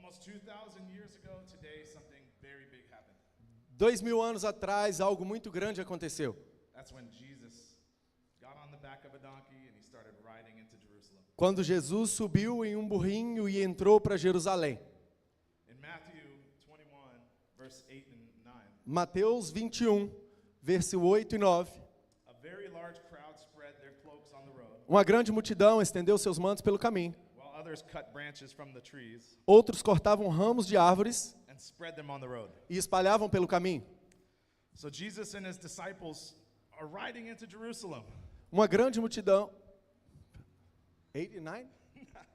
Almost 2,000 years ago today, something very big happened. 2000 anos atrás, algo muito grande aconteceu. That's when Jesus got on the back of a donkey and he started riding into Jerusalem. Quando Jesus subiu em um burrinho e entrou para Jerusalém. In Matthew 21, verse 8 and 9, Mateus 21, verso 8 e 9. a very large crowd spread their cloaks on the road, Uma grande multidão estendeu seus mantos pelo caminho. while others cut branches from the trees Outros cortavam ramos de árvores and spread them on the road. e espalhavam pelo caminho. So Jesus and his disciples are riding into Jerusalem. Uma grande multidão. 89?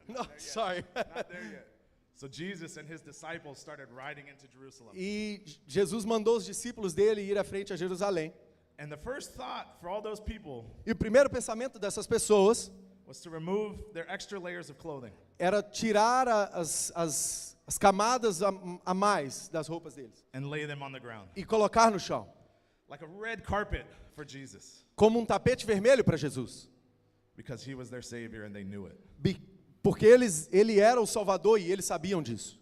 No, sorry. Not there yet. So Jesus and his disciples started riding into Jerusalem. E Jesus mandou os discípulos dele ir à frente a Jerusalém. And the first thought for all those people E o primeiro pensamento dessas pessoas was to remove their extra layers of clothing. era tirar as camadas a mais das roupas deles And lay them on the ground. e colocar no chão, Like a red carpet for Jesus. como um tapete vermelho para Jesus. Because he was their savior and they knew it. Porque ele era o Salvador e eles sabiam disso.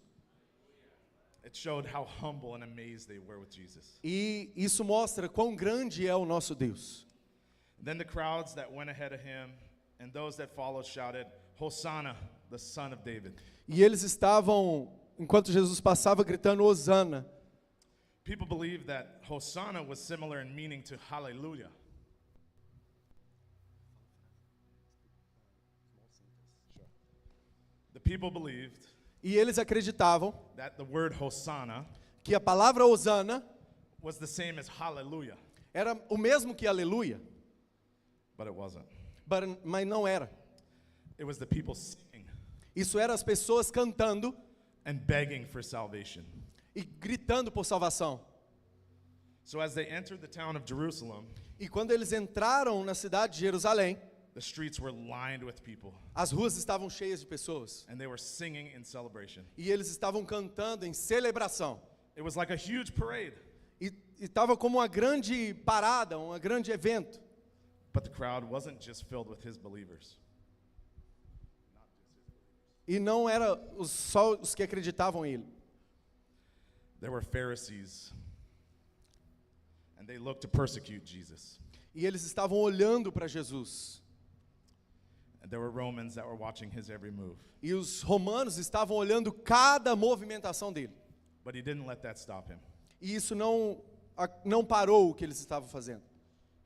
It showed how humble and amazed they were with Jesus. E isso mostra quão grande é o nosso Deus. Then the crowds that went ahead of him and those that followed shouted, Hosanna, the son of David. E eles estavam, enquanto Jesus passava, gritando Hosana. People believe that Hosanna was similar in meaning to hallelujah. The people believed E eles acreditavam that the word Hosanna que a palavra Hosana was the same as hallelujah, era o mesmo que aleluia, but it wasn't. mas não era. It was the people singing Isso era as pessoas cantando and begging for salvation. e gritando por salvação. So as they entered the town of Jerusalem, E quando eles entraram na cidade de Jerusalém, the streets were lined with people, as ruas estavam cheias de pessoas. and they were singing in celebration. E eles estavam cantando em celebração. It was like a huge parade, E estava como uma grande parada, um grande evento. but the crowd wasn't just filled with his believers. E não era só os que acreditavam em ele. There were Pharisees, and they looked to persecute Jesus. E eles estavam olhando para Jesus. And there were Romans that were watching his every move. E os romanos estavam olhando cada movimentação dele. But he didn't let that stop him. E isso não parou o que eles estavam fazendo.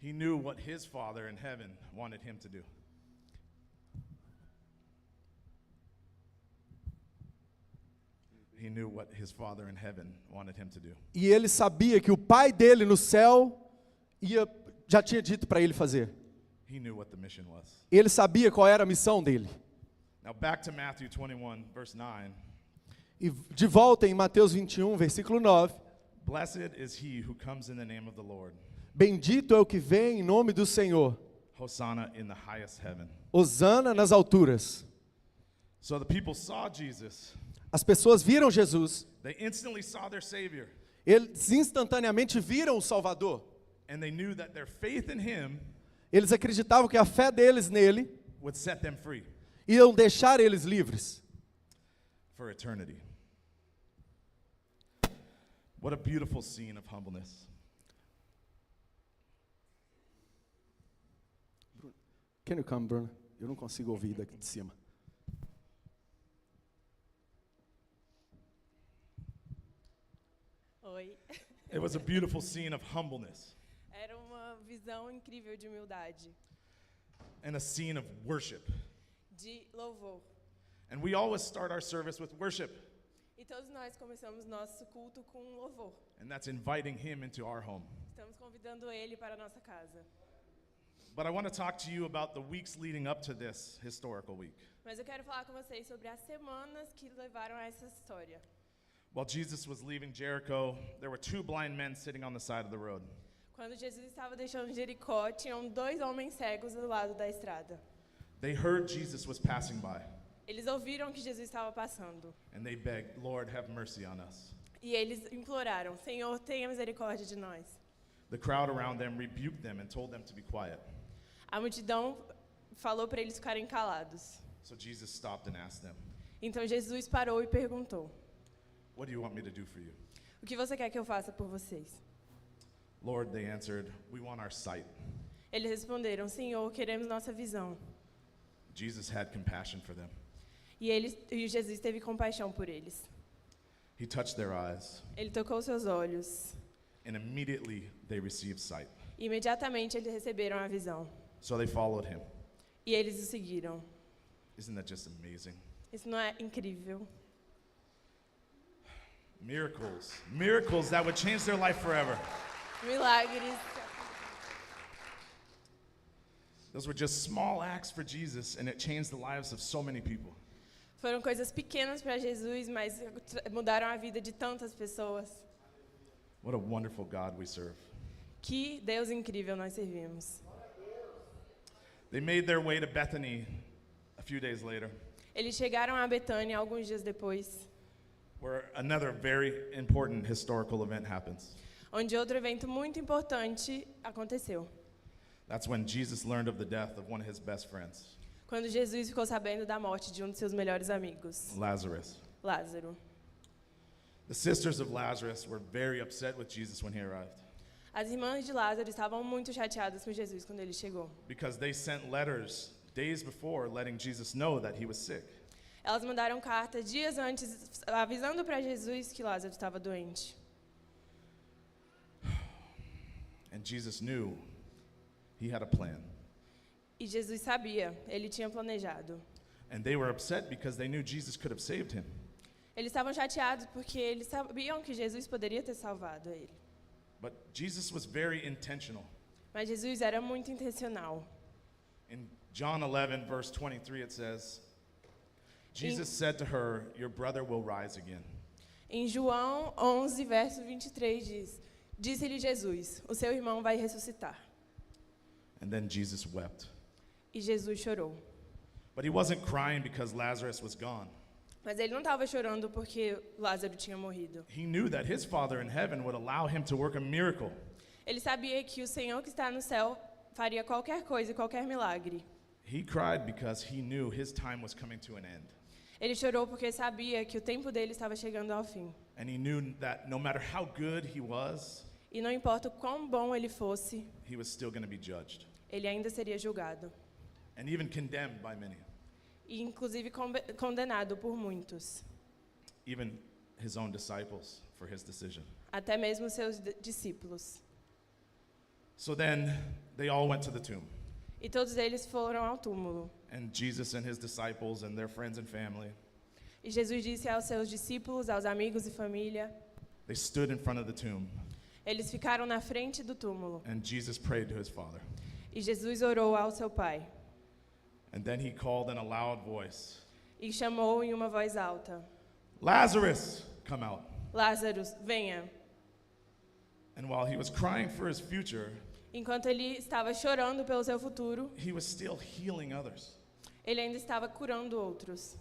He knew what his Father in heaven wanted him to do. He knew what his Father in heaven wanted him to do. E ele sabia que o pai dele no céu já tinha dito para ele fazer. He knew what the mission was. Ele sabia qual era a missão dele. Now back to Matthew 21, verse 9. E de volta em Mateus 21, versículo 9. Blessed is he who comes in the name of the Lord. Bendito é o que vem em nome do Senhor. Hosanna in the highest heaven. Hosana nas alturas. So the people saw Jesus. As pessoas viram Jesus. They instantly saw their Savior. Eles instantaneamente viram o Salvador. And they knew that their faith in him Eles acreditavam que a fé deles nele would set them free iam deixar eles livres. for eternity. What a beautiful scene of humbleness. Can you come, Bruno? Eu não consigo ouvir daqui de cima. Oi. It was a beautiful scene of humbleness Era uma visão incrível de humildade, and a scene of worship. de louvor. And we always start our service with worship, E todos nós começamos nosso culto com um louvor. and that's inviting him into our home. Estamos convidando ele para a nossa casa. But I want to talk to you about the weeks leading up to this historical week. Mas eu quero falar com vocês sobre as semanas que levaram a essa história. While Jesus was leaving Jericho, there were two blind men sitting on the side of the road. Quando Jesus estava deixando Jericó, tinham 2 homens cegos do lado da estrada. They heard Jesus was passing by, Eles ouviram que Jesus estava passando. and they begged, Lord, have mercy on us. E eles imploraram, Senhor, tenha misericórdia de nós. The crowd around them rebuked them and told them to be quiet. A multidão falou para eles ficarem calados. So Jesus stopped and asked them, Então Jesus parou e perguntou, What do you want me to do for you? O que você quer que eu faça por vocês? Lord, they answered, we want our sight. Eles responderam, Senhor, queremos nossa visão. Jesus had compassion for them. E Jesus teve compaixão por eles. He touched their eyes, Ele tocou seus olhos. and immediately they received sight. E imediatamente eles receberam a visão. So they followed him. E eles o seguiram. Isn't that just amazing? Isso não é incrível? Miracles. Miracles that would change their life forever. Milagres. Those were just small acts for Jesus, and it changed the lives of so many people. Foram coisas pequenas para Jesus, mas mudaram a vida de tantas pessoas. What a wonderful God we serve. Que Deus incrível nós servimos. They made their way to Bethany a few days later, Eles chegaram a Betânia alguns dias depois, where another very important historical event happens. onde outro evento muito importante aconteceu. That's when Jesus learned of the death of one of his best friends, Quando Jesus ficou sabendo da morte de um de seus melhores amigos, Lazarus. Lázaro. The sisters of Lazarus were very upset with Jesus when he arrived, As irmãs de Lázaro estavam muito chateadas com Jesus quando ele chegou. because they sent letters days before letting Jesus know that he was sick. Elas mandaram cartas dias antes avisando para Jesus que Lázaro estava doente. And Jesus knew he had a plan. E Jesus sabia, ele tinha planejado. And they were upset because they knew Jesus could have saved him. Eles estavam chateados porque eles sabiam que Jesus poderia ter salvado ele. But Jesus was very intentional. Mas Jesus era muito intencional. In John 11, verse 23, it says, Jesus said to her, your brother will rise again. Em João 11, verso 23 diz: Disse-lhe Jesus, o seu irmão vai ressuscitar. And then Jesus wept. E Jesus chorou. But he wasn't crying because Lazarus was gone. Mas ele não estava chorando porque Lázaro tinha morrido. He knew that his Father in heaven would allow him to work a miracle. Ele sabia que o Senhor que está no céu faria qualquer coisa, qualquer milagre. He cried because he knew his time was coming to an end. Ele chorou porque sabia que o tempo dele estava chegando ao fim. And he knew that no matter how good he was, E não importa o quão bom ele fosse, he was still going to be judged ele ainda seria julgado. and even condemned by many, E inclusive condenado por muitos. even his own disciples for his decision. Até mesmo seus discípulos. So then they all went to the tomb. E todos eles foram ao túmulo. And Jesus and his disciples and their friends and family, E Jesus disse aos seus discípulos, aos amigos e família, they stood in front of the tomb. eles ficaram na frente do túmulo. And Jesus prayed to his Father. E Jesus orou ao seu Pai. And then he called in a loud voice, E chamou em uma voz alta: Lazarus, come out. Lázaro, venha. And while he was crying for his future, Enquanto ele estava chorando pelo seu futuro, he was still healing others ele ainda estava curando outros.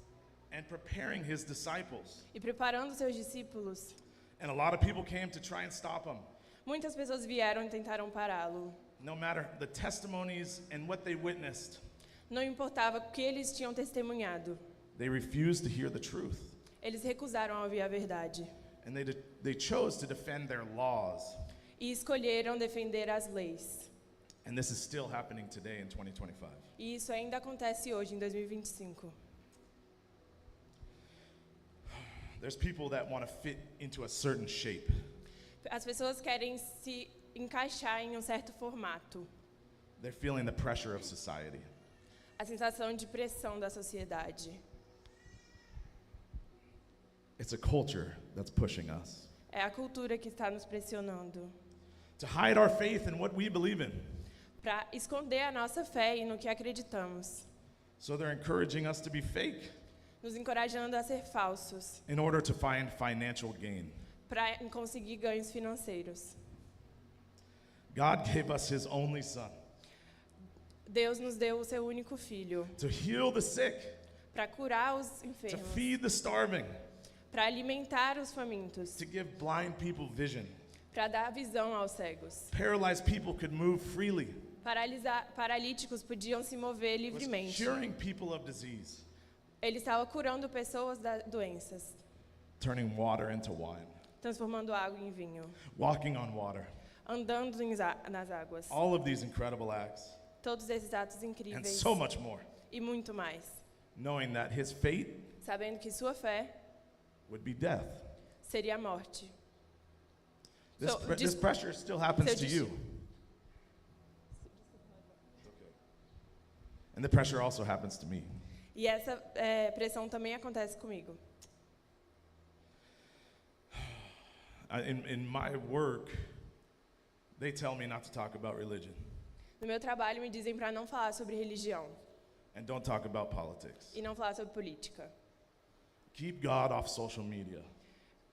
and preparing his disciples. E preparando seus discípulos. And a lot of people came to try and stop him. Muitas pessoas vieram e tentaram pará-lo. No matter the testimonies and what they witnessed, Não importava o que eles tinham testemunhado. they refused to hear the truth. Eles recusaram ouvir a verdade. And they chose to defend their laws. E escolheram defender as leis. And this is still happening today in 2025. E isso ainda acontece hoje, em 2025. There's people that want to fit into a certain shape. As pessoas querem se encaixar em um certo formato. They're feeling the pressure of society. A sensação de pressão da sociedade. It's a culture that's pushing us É a cultura que está nos pressionando. to hide our faith in what we believe in. Para esconder a nossa fé e no que acreditamos. So they're encouraging us to be fake Nos encorajando a ser falsos. in order to find financial gain. Para conseguir ganhos financeiros. God gave us his only son Deus nos deu o seu único filho. to heal the sick, Para curar os to enfermos. feed the starving, Para alimentar os famintos. to give blind people vision. Para dar visão aos cegos. Paralyzed people could move freely. Paralíticos podiam se mover He was livremente. curing people of disease. Ele estava curando pessoas das doenças. turning water into wine, transformando água em vinho, walking on water. andando nas águas. All of these incredible acts, Todos esses atos and incríveis so much more, e muito mais. knowing that his fate Sabendo que sua fé would be death. seria a morte. This, So, this just- pressure still happens so to just- you. And the pressure also happens to me. E essa pressão também acontece comigo. In my work, they tell me not to talk about religion No meu trabalho me dizem para não falar sobre religião and don't talk about politics. e não falar sobre política. Keep God off social media.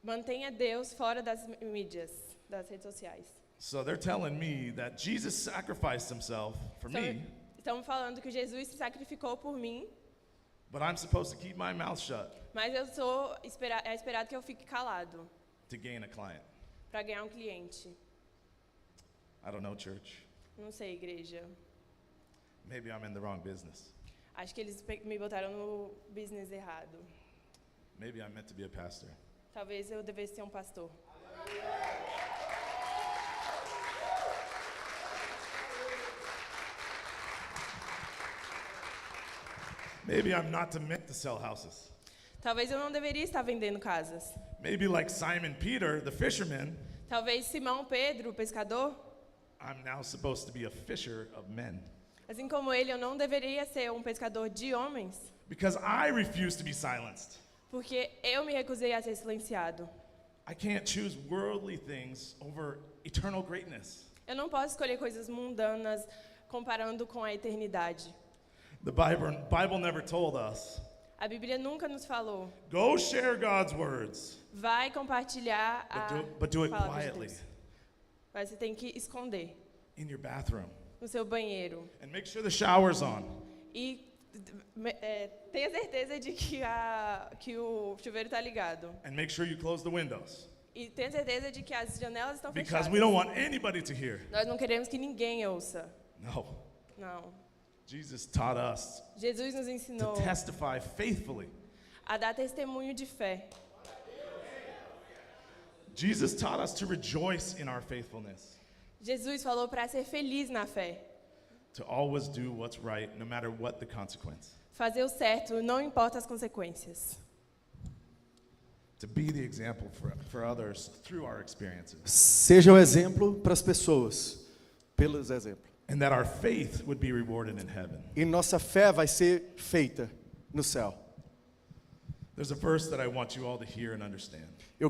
Mantenha Deus fora das mídias, das redes sociais. So they're telling me that Jesus sacrificed himself for me, Estamos falando que Jesus se sacrificou por mim, but I'm supposed to keep my mouth shut mas é esperado que eu fique calado to gain a client. para ganhar um cliente. I don't know, church. Não sei, igreja. Maybe I'm in the wrong business. Acho que eles me botaram no business errado. Maybe I'm meant to be a pastor. Talvez eu devesse ser um pastor. Maybe I'm not meant to sell houses. Talvez eu não deveria estar vendendo casas. Maybe like Simon Peter, the fisherman, Talvez Simão Pedro, o pescador, I'm now supposed to be a fisher of men. assim como ele, eu não deveria ser um pescador de homens, Because I refuse to be silenced. porque eu me recusei a ser silenciado. I can't choose worldly things over eternal greatness. Eu não posso escolher coisas mundanas comparando com a eternidade. The Bible never told us, A Bíblia nunca nos falou, go share God's words, vai compartilhar but do it palavra de quietly Deus. Mas você tem que esconder in your bathroom. no seu banheiro. And make sure the shower's on. E tenha certeza de que o chuveiro está ligado. And make sure you close the windows. E tenha certeza de que as janelas estão Because fechadas. we don't want anybody to hear. Nós não queremos que ninguém ouça. No. Não. Jesus taught us Jesus nos to ensinou testify faithfully. a dar testemunho de fé. Jesus taught us to rejoice in our faithfulness, Jesus falou para ser feliz na fé. to always do what's right, no matter what the consequence, Fazer o certo, não importa as consequências. to be the example for others through our experiences, Seja o exemplo para as pessoas, pelos exemplos. and that our faith would be rewarded in heaven. E nossa fé vai ser feita no céu. There's a verse that I want you all to hear and understand. Eu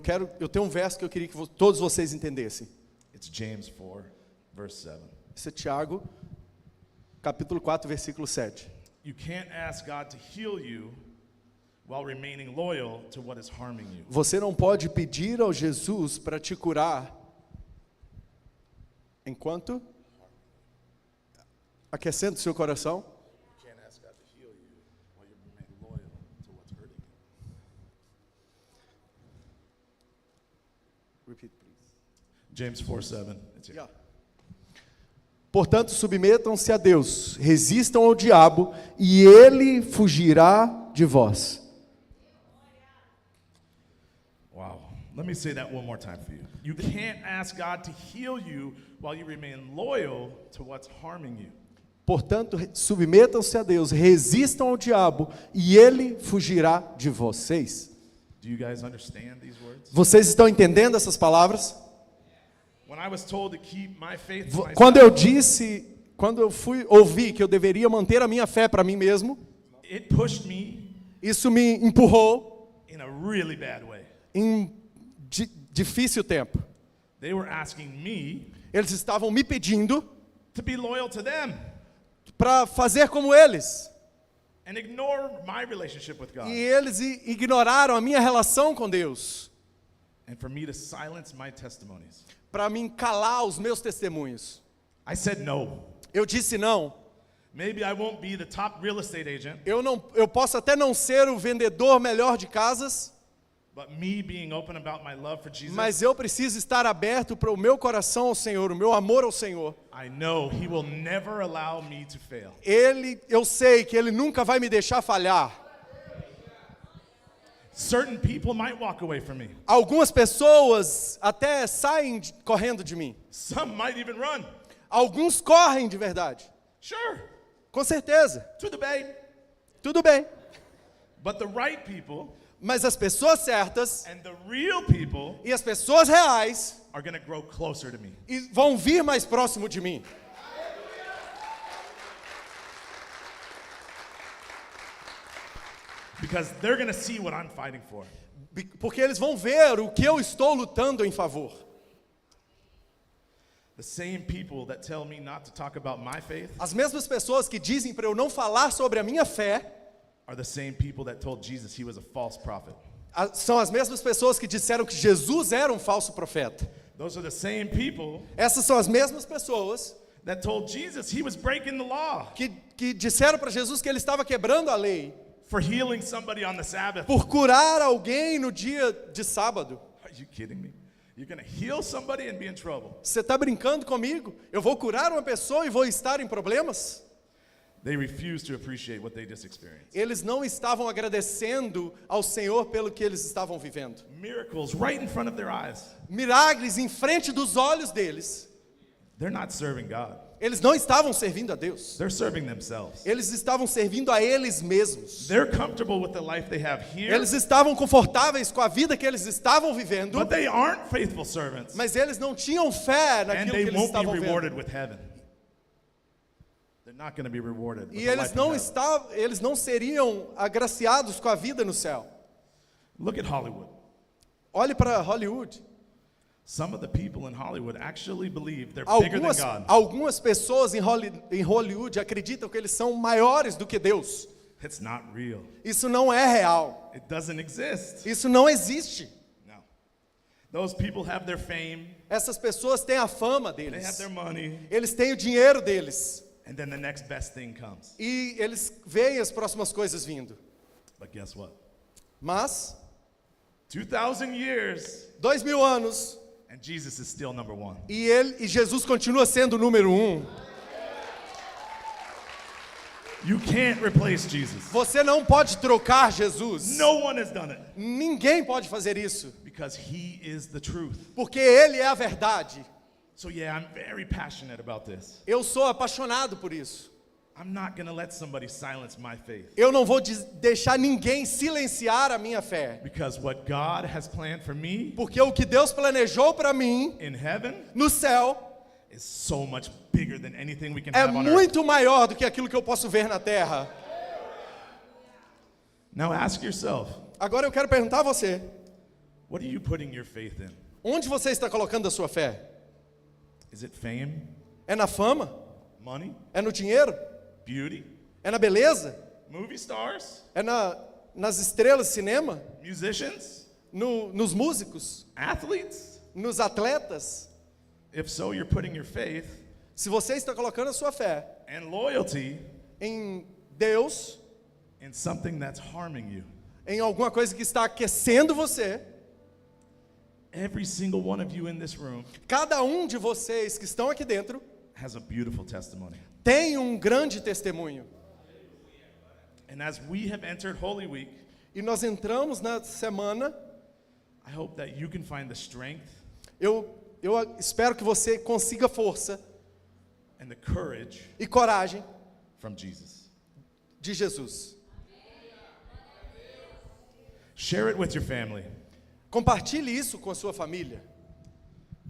tenho um verso que eu queria que todos vocês entendessem. It's James 4, verse 7. Isso é Tiago, capítulo 4, versículo 7. You can't ask God to heal you while remaining loyal to what is harming you. Você não pode pedir ao Jesus para te curar enquanto aquecendo seu coração. You can't ask God to heal you while you remain loyal to what's hurting you. Repeat, please. James 4:7. It's here. Yeah. Portanto, submetam-se a Deus, resistam ao diabo e ele fugirá de vós. Wow. Let me say that one more time for you. You can't ask God to heal you while you remain loyal to what's harming you. Portanto, submetam-se a Deus, resistam ao diabo e ele fugirá de vocês. Do you guys understand these words? Vocês estão entendendo essas palavras? When I was told to keep my faith to myself, Quando eu ouvi que eu deveria manter a minha fé para mim mesmo, it pushed me isso me empurrou in a really bad way. em difícil tempo. They were asking me Eles estavam me pedindo to be loyal to them para fazer como eles. and ignore my relationship with God, E eles ignoraram a minha relação com Deus, and for me to silence my testimonies. para me calar os meus testemunhos. I said no. Eu disse não. Maybe I won't be the top real estate agent, Eu posso até não ser o vendedor melhor de casas, but me being open about my love for Jesus, mas eu preciso estar aberto para o meu coração ao Senhor, o meu amor ao Senhor. I know He will never allow me to fail. Eu sei que Ele nunca vai me deixar falhar. Certain people might walk away from me. Algumas pessoas até saem correndo de mim. Some might even run. Alguns correm de verdade. Sure, Com certeza. to the bay. Tudo bem. But the right people Mas as pessoas certas and the real people e as pessoas reais are going to grow closer to me. vão vir mais próximo de mim. Because they're going to see what I'm fighting for. Porque eles vão ver o que eu estou lutando em favor. The same people that tell me not to talk about my faith As mesmas pessoas que dizem para eu não falar sobre a minha fé are the same people that told Jesus he was a false prophet. são as mesmas pessoas que disseram que Jesus era um falso profeta. Those are the same people Essas são as mesmas pessoas that told Jesus he was breaking the law que disseram para Jesus que ele estava quebrando a lei for healing somebody on the Sabbath. por curar alguém no dia de sábado. Are you kidding me? You're going to heal somebody and be in trouble. Você está brincando comigo? Eu vou curar uma pessoa e vou estar em problemas? They refuse to appreciate what they just experienced. Eles não estavam agradecendo ao Senhor pelo que eles estavam vivendo. Miracles right in front of their eyes. Milagres em frente dos olhos deles. They're not serving God. Eles não estavam servindo a Deus. They're serving themselves. Eles estavam servindo a eles mesmos. They're comfortable with the life they have here, Eles estavam confortáveis com a vida que eles estavam vivendo, but they aren't faithful servants, mas eles não tinham fé and naquilo que they eles won't be estavam vendo. rewarded with heaven. They're not going to be rewarded with E the eles life in heaven. eles não seriam agraciados com a vida no céu. Look at Hollywood. Olhe para Hollywood. Some of the people in Hollywood actually believe they're bigger than God. Algumas pessoas em Hollywood acreditam que eles são maiores do que Deus. It's not real. Isso não é real. It doesn't exist. Isso não existe. No. Those people have their fame, Essas pessoas têm a fama they have deles. their money, Eles têm o dinheiro deles. and then the next best thing comes. E eles veem as próximas coisas vindo. But guess what? Mas, 2,000 years, 2000 anos, and Jesus is still number one. e Jesus continua sendo o número 1. You can't replace Jesus. Você não pode trocar Jesus. No one has done it. Ninguém pode fazer isso. Because he is the truth. Porque Ele é a verdade. So yeah, I'm very passionate about this. Eu sou apaixonado por isso. I'm not going to let somebody silence my faith. Eu não vou deixar ninguém silenciar a minha fé. Because what God has planned for me Porque o que Deus planejou para mim in heaven no céu is so much bigger than anything we can é have on earth. muito maior do que aquilo que eu posso ver na terra. Now ask yourself, Agora eu quero perguntar a você, what are you putting your faith in? onde você está colocando a sua fé? Is it fame, É na fama? money, É no dinheiro? beauty, É na beleza? movie stars, É nas estrelas de cinema? musicians, Nos músicos? athletes? Nos atletas? If so, you're putting your faith Se você está colocando a sua fé and loyalty em Deus, in something that's harming you. em alguma coisa que está aquecendo você, Every single one of you in this room cada um de vocês que estão aqui dentro has a beautiful testimony. tem um grande testemunho. And as we have entered Holy Week, E nós entramos na semana, I hope that you can find the strength eu espero que você consiga força and the courage e coragem from Jesus. de Jesus. Share it with your family. Compartilhe isso com a sua família.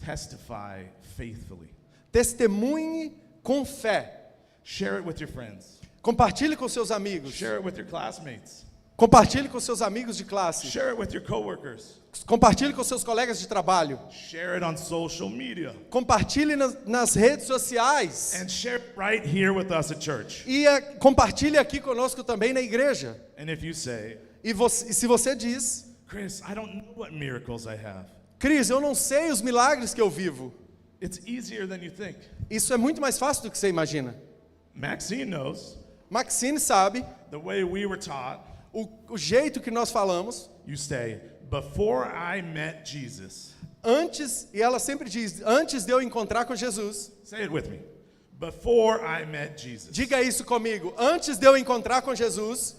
Testify faithfully. Testemunhe com fé. Share it with your friends. Compartilhe com seus amigos. Share it with your classmates. Compartilhe com seus amigos de classe. Share it with your coworkers. Compartilhe com seus colegas de trabalho. Share it on social media. Compartilhe nas redes sociais. And share it right here with us at church. E compartilhe aqui conosco também na igreja. And if you say, E se você diz, Chris, I don't know what miracles I have. Cris, eu não sei os milagres que eu vivo. It's easier than you think. Isso é muito mais fácil do que você imagina. Maxine knows Maxine sabe the way we were taught. o jeito que nós falamos. You say, before I met Jesus. Antes, e ela sempre diz, antes de eu encontrar com Jesus. Say it with me. Before I met Jesus. Diga isso comigo. Antes de eu encontrar com Jesus,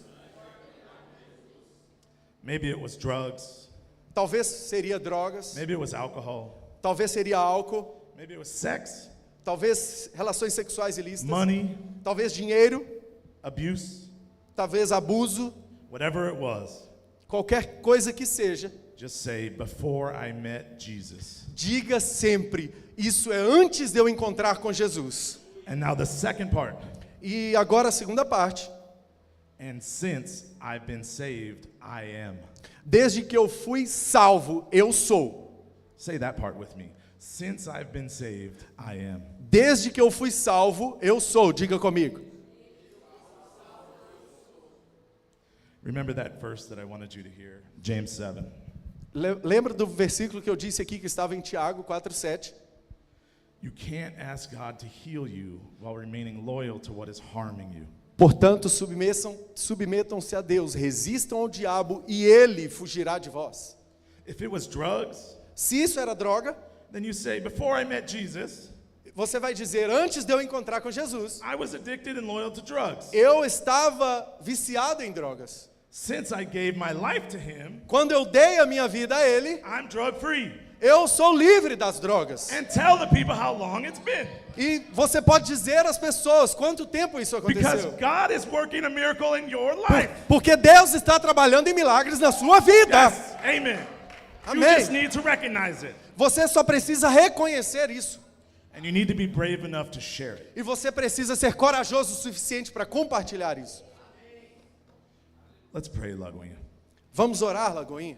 Maybe it was drugs. Talvez seria drogas, Maybe it was alcohol. talvez seria álcool, Maybe it was sex, talvez relações sexuais ilícitas, money, talvez dinheiro, abuse, talvez abuso, whatever it was. qualquer coisa que seja. Just say, before I met Jesus. Diga sempre, isso é antes de eu encontrar com Jesus. And now the second part. E agora a segunda parte. And since I've been saved, I am. Desde que eu fui salvo, eu sou. Say that part with me. Since I've been saved, I am. Desde que eu fui salvo, eu sou. Diga comigo. Remember that verse that I wanted you to hear? James 7. Lembra do versículo que eu disse aqui que estava em Tiago 4:7? You can't ask God to heal you while remaining loyal to what is harming you. Portanto, submetam-se a Deus, resistam ao diabo e ele fugirá de vós. If it was drugs, Se isso era droga, then you say, before I met Jesus, você vai dizer, antes de eu encontrar com Jesus, I was addicted and loyal to drugs. eu estava viciado em drogas. Since I gave my life to him, Quando eu dei a minha vida a ele, I'm drug free. eu sou livre das drogas. And tell the people how long it's been. E você pode dizer às pessoas quanto tempo isso Because aconteceu. God is working a miracle in your life. Porque Deus está trabalhando em milagres na sua vida. Yes. Amen. You Amém. just need to recognize it. Você só precisa reconhecer isso. And you need to be brave enough to share it. E você precisa ser corajoso o suficiente para compartilhar isso. Let's pray, Lagoinha. Vamos orar, Lagoinha?